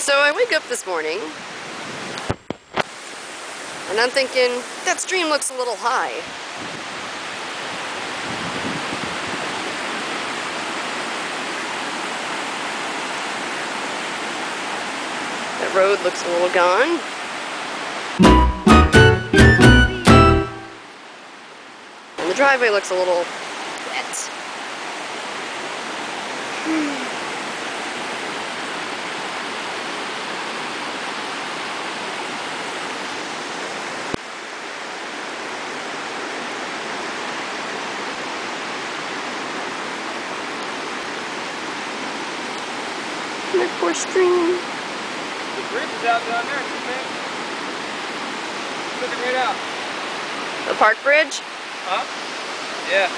So I wake up this morning and I'm thinking, that stream looks a little high. That road looks a little gone. And the driveway looks a little wet. My poor stream. The bridge is out down there, too, man. Looking right out. The park bridge? Huh? Yeah.